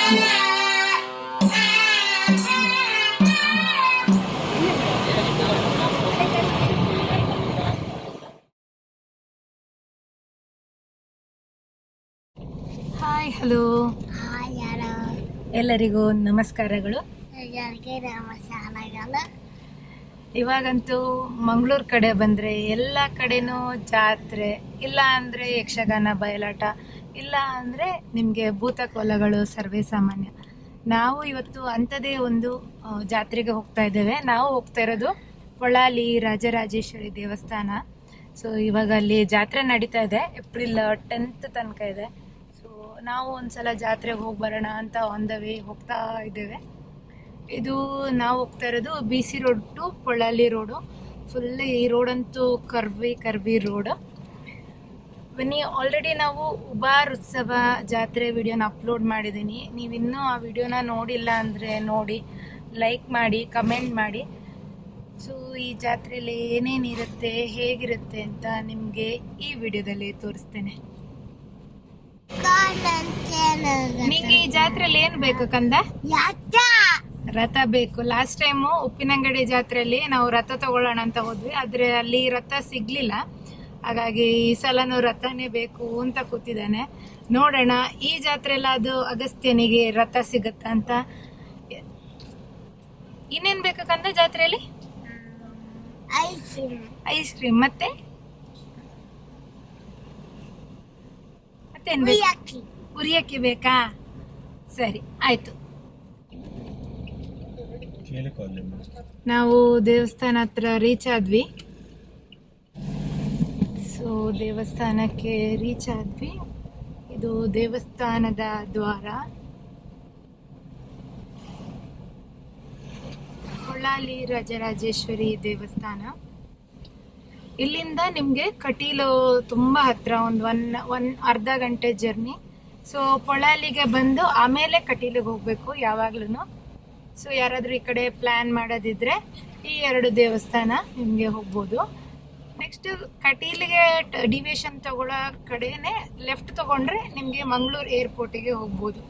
Hi, hello, ಎಲ್ಲರಿಗೂ ನಮಸ್ಕಾರಗಳು. ಇವಾಗಂತೂ ಮಂಗಳೂರು ಕಡೆ ಬಂದರೆ ಎಲ್ಲ ಕಡೆನೂ ಜಾತ್ರೆ, ಇಲ್ಲ ಅಂದರೆ ಯಕ್ಷಗಾನ ಬಯಲಾಟ, ಇಲ್ಲ ಅಂದರೆ ನಿಮಗೆ ಭೂತಕೋಲಗಳು ಸರ್ವೇ ಸಾಮಾನ್ಯ. ನಾವು ಇವತ್ತು ಅಂಥದ್ದೇ ಒಂದು ಜಾತ್ರೆಗೆ ಹೋಗ್ತಾ ಇದ್ದೇವೆ. ನಾವು ಹೋಗ್ತಾ ಇರೋದು ಪೊಳಾಲಿ ರಾಜರಾಜೇಶ್ವರಿ ದೇವಸ್ಥಾನ. ಸೊ ಇವಾಗ ಅಲ್ಲಿ ಜಾತ್ರೆ ನಡೀತಾ ಇದೆ, ಏಪ್ರಿಲ್ 10th ತನಕ ಇದೆ. ಸೊ ನಾವು ಒಂದ್ಸಲ ಜಾತ್ರೆಗೆ ಹೋಗಿ ಬರೋಣ ಅಂತ ಆನ್ ದ ವೇ ಹೋಗ್ತಾ ಇದ್ದೇವೆ. ಇದು ನಾವು ಹೋಗ್ತಾ ಇರೋದು BC road to Polali road. Full ಈ ರೋಡಂತೂ ಕರ್ವಿ ರೋಡ್. ಬನ್ನಿ, ಆಲ್ರೆಡಿ ನಾವು ಉಬಾರ್ ಉತ್ಸವ ಜಾತ್ರೆ ವಿಡಿಯೋನ ಅಪ್ಲೋಡ್ ಮಾಡಿದ್ದೀನಿ. ನೀವಿನ್ನೂ ಆ ವಿಡಿಯೋನ ನೋಡಿಲ್ಲ ಅಂದರೆ ನೋಡಿ, ಲೈಕ್ ಮಾಡಿ, ಕಮೆಂಟ್ ಮಾಡಿ. ಸೊ ಈ ಜಾತ್ರೆಯಲ್ಲಿ ಏನೇನಿರುತ್ತೆ, ಹೇಗಿರುತ್ತೆ ಅಂತ ನಿಮಗೆ ಈ ವಿಡಿಯೋದಲ್ಲಿ ತೋರಿಸ್ತೇನೆ. ನಿಂಗೆ ಈ ಜಾತ್ರೆಯಲ್ಲಿ ಏನು ಬೇಕು ಕಂದ? ರಥ ಬೇಕು. ಲಾಸ್ಟ್ ಟೈಮು ಉಪ್ಪಿನಂಗಡಿ ಜಾತ್ರೆಯಲ್ಲಿ ನಾವು ರಥ ತಗೊಳ್ಳೋಣ ಅಂತ ಹೋದ್ವಿ, ಆದರೆ ಅಲ್ಲಿ ರಥ ಸಿಗ್ಲಿಲ್ಲ. ಹಾಗಾಗಿ ಈ ಸಲನೂ ರಥನೇ ಬೇಕು ಅಂತ ಕೂತಿದ್ದಾನೆ. ನೋಡೋಣ ಈ ಜಾತ್ರೆಲ್ಲ ಅದು ಅಗಸ್ತ್ಯನಿಗೆ ರಥ ಸಿಗುತ್ತ ಅಂತ. ಇನ್ನೇನ್ ಬೇಕು ಕಂದ ಜಾತ್ರೆಯಲ್ಲಿ? ಐಸ್ ಕ್ರೀಮ್ ಮತ್ತೆ ಮತ್ತೇನ್ ಬೇಕು? ಉರಿಯಕ್ಕಿ ಬೇಕಾ? ಸರಿ, ಆಯ್ತು. ನಾವು ದೇವಸ್ಥಾನ ಹತ್ರ ರೀಚ್ ಆದ್ವಿ. ಸೊ ದೇವಸ್ಥಾನಕ್ಕೆ ರೀಚ್ ಆದ್ವಿ. ಇದು ದೇವಸ್ಥಾನದ ದ್ವಾರ, ಪೊಳಾಲಿ ರಾಜರಾಜೇಶ್ವರಿ ದೇವಸ್ಥಾನ. ಇಲ್ಲಿಂದ ನಿಮಗೆ ಕಟೀಲು ತುಂಬ ಹತ್ರ, ಒಂದು ಅರ್ಧ ಗಂಟೆ ಜರ್ನಿ. ಸೊ ಪೊಳಾಲಿಗೆ ಬಂದು ಆಮೇಲೆ ಕಟೀಲಿಗೆ ಹೋಗಬೇಕು ಯಾವಾಗ್ಲೂ. ಸೊ ಯಾರಾದರೂ ಈ ಕಡೆ ಪ್ಲ್ಯಾನ್ ಮಾಡೋದಿದ್ರೆ ಈ ಎರಡು ದೇವಸ್ಥಾನ ನಿಮಗೆ ಹೋಗ್ಬೋದು. ನೆಕ್ಸ್ಟ್ ಕಟೀಲಿಗೆ ಡಿವಿಯೇಷನ್ ತಗೊಳ್ಳೋ ಕಡೆನೇ ಲೆಫ್ಟ್ ತಗೊಂಡ್ರೆ ನಿಮಗೆ ಮಂಗಳೂರು ಏರ್ಪೋರ್ಟಿಗೆ ಹೋಗ್ಬೋದು.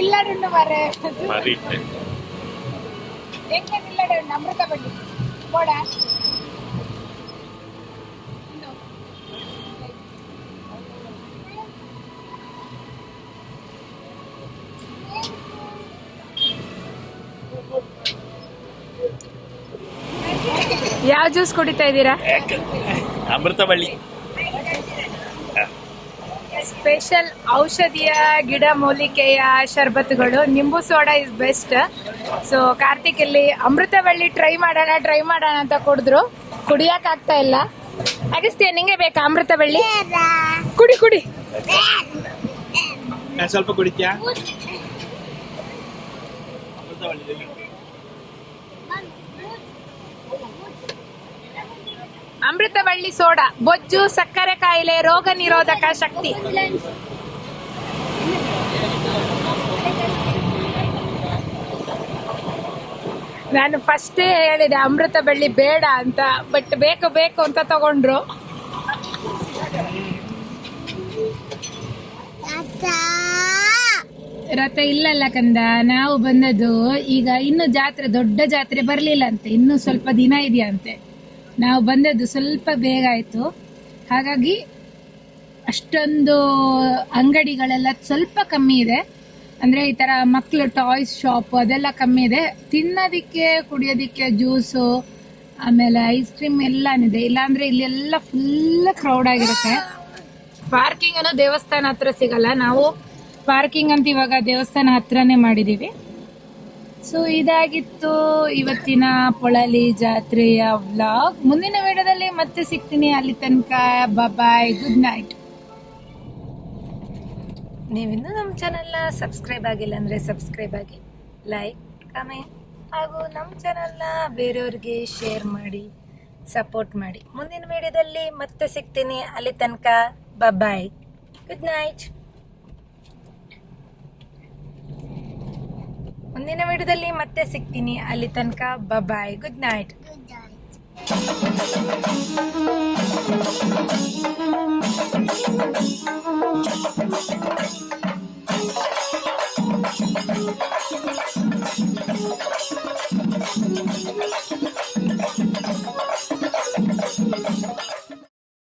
ನಿಲ್ಲಡುಂಡು ಮರೆ ಮರಿ ಎಂಗೆ ನಿಲ್ಲಡುಂಡು ಅಮೃತ ಬಳ್ಳಿ ಬೋಡ ಯಾವ ಜ್ಯೂಸ್ ಕುಡಿತಾ ಇದ್ದೀರಾ? ಅಮೃತಬಳ್ಳಿ ಸ್ಪೆಷಲ್ ಔಷಧಿಯ ಗಿಡ ಮೂಲಿಕೆಯ ಶರ್ಬತ್ತುಗಳು. ನಿಂಬು soda is best. So Karthik ಇಲ್ಲಿ ಅಮೃತಬಳ್ಳಿ ಟ್ರೈ ಮಾಡೋಣ ಅಂತ ಕುಡಿದ್ರು. ಕುಡಿಯಕ್ ಆಗ್ತಾ ಇಲ್ಲ. ಅಗಸ್ತ್ಯ ನಿಂಗೆ ಬೇಕಾ ಅಮೃತಬಳ್ಳಿ? ಕುಡಿ ಸ್ವಲ್ಪ ಕುಡಿತ್ಯಾ? ಅಮೃತಬಳ್ಳಿ ಸೋಡಾ ಬೊಜ್ಜು, ಸಕ್ಕರೆ ಕಾಯಿಲೆ, ರೋಗ ನಿರೋಧಕ ಶಕ್ತಿ. ನಾನು ಫಸ್ಟೇ ಹೇಳಿದೆ ಅಮೃತಬಳ್ಳಿ ಬೇಡ ಅಂತ, ಬಟ್ ಬೇಕು ಅಂತ ತಗೊಂಡ್ರು. ರಥ ಇಲ್ಲಲ್ಲ ಕಂದ, ನಾವು ಬಂದದ್ದು ಈಗ. ಇನ್ನು ಜಾತ್ರೆ, ದೊಡ್ಡ ಜಾತ್ರೆ ಬರ್ಲಿಲ್ಲ ಅಂತೆ, ಇನ್ನು ಸ್ವಲ್ಪ ದಿನ ಇದೆಯಂತೆ. ನಾವು ಬಂದದ್ದು ಸ್ವಲ್ಪ ಬೇಗ ಆಯ್ತು, ಹಾಗಾಗಿ ಅಷ್ಟೊಂದು ಅಂಗಡಿಗಳೆಲ್ಲ ಸ್ವಲ್ಪ ಕಮ್ಮಿ ಇದೆ. ಅಂದ್ರೆ ಈ ತರ ಮಕ್ಳು ಟಾಯ್ಸ್ ಶಾಪ್ ಅದೆಲ್ಲ ಕಮ್ಮಿ ಇದೆ. ತಿನ್ನೋದಿಕ್ಕೆ, ಕುಡಿಯೋದಿಕ್ಕೆ ಜ್ಯೂಸು, ಆಮೇಲೆ ಐಸ್ ಕ್ರೀಮ್ ಎಲ್ಲಾನಿದೆ. ಇಲ್ಲಾಂದ್ರೆ ಇಲ್ಲೆಲ್ಲ ಫುಲ್ ಕ್ರೌಡ್ ಆಗಿರುತ್ತೆ. ಪಾರ್ಕಿಂಗ್ ಅನ್ನೋ ದೇವಸ್ಥಾನ ಹತ್ರ ಸಿಗಲ್ಲ. ನಾವು ಪಾರ್ಕಿಂಗ್ ಅಂತ ಇವಾಗ ದೇವಸ್ಥಾನ ಹತ್ರನೇ ಮಾಡಿದೀವಿ. ಸೊ ಇದಾಗಿತ್ತು ಇವತ್ತಿನ ಪೊಳಲಿ ಜಾತ್ರೆಯ ವ್ಲಾಗ್. ಮುಂದಿನ ವಿಡಿಯೋದಲ್ಲಿ ಮತ್ತೆ ಸಿಗ್ತೀನಿ. ಅಲ್ಲಿ ತನಕ ಬಾಯ್, ಗುಡ್ ನೈಟ್. ನೀವಿನ್ನೂ ನಮ್ಮ ಚಾನಲ್ನ ಸಬ್ಸ್ಕ್ರೈಬ್ ಆಗಿಲ್ಲ ಅಂದರೆ ಸಬ್ಸ್ಕ್ರೈಬ್ ಆಗಿ, ಲೈಕ್, ಕಮೆಂಟ್ ಹಾಗೂ ನಮ್ಮ ಚಾನಲ್ನ ಬೇರೆಯವ್ರಿಗೆ ಶೇರ್ ಮಾಡಿ, ಸಪೋರ್ಟ್ ಮಾಡಿ. ಮುಂದಿನ ವಿಡಿಯೋದಲ್ಲಿ ಮತ್ತೆ ಸಿಗ್ತೀನಿ. ಅಲ್ಲಿ ತನಕ ಬಾಯ್, ಗುಡ್ ನೈಟ್. ಮುಂದಿನ ವಿಡಿಯೋದಲ್ಲಿ ಮತ್ತೆ ಸಿಗ್ತೀನಿ. ಅಲ್ಲಿ ತನಕ ಬಾಯ್, ಗುಡ್ ನೈಟ್.